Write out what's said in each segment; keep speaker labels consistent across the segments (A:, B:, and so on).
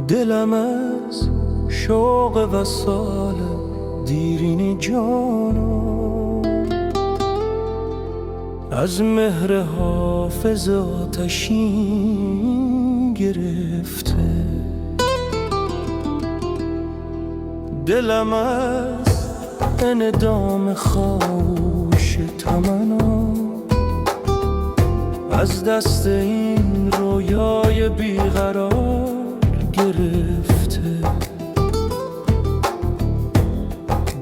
A: دلم از شوق وصال دیرین جانم، از مهر حافظ آتشین گرفته. دلم از انعدام خاموش تمنا، از دست این رویای بیقرار گرفته.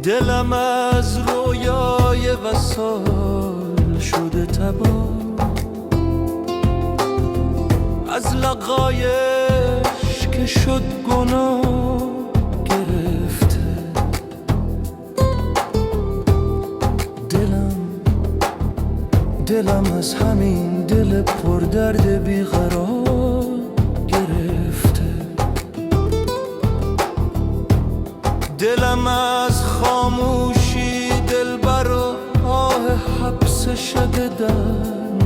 A: دلم از رویای وصال شده تباه، از لقایش که شد گناه گرفته. دلم از همین دل پر درد بیقرار گرفته. دلم از خاموشی دلبر و آه حبس شده در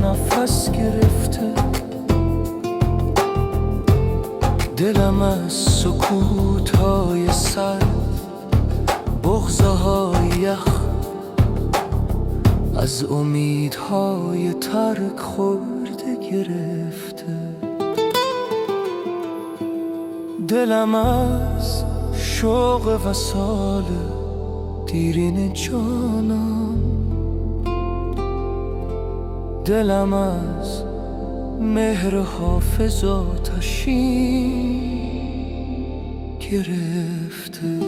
A: نفس گرفته. دلم از سکوت‌های سر، بغض‌های یخ، از امیدهای ترک خورده گرفته. دلم از شوق وصال دیرین جانم، دلم از مهر حافظ آتشین گرفته.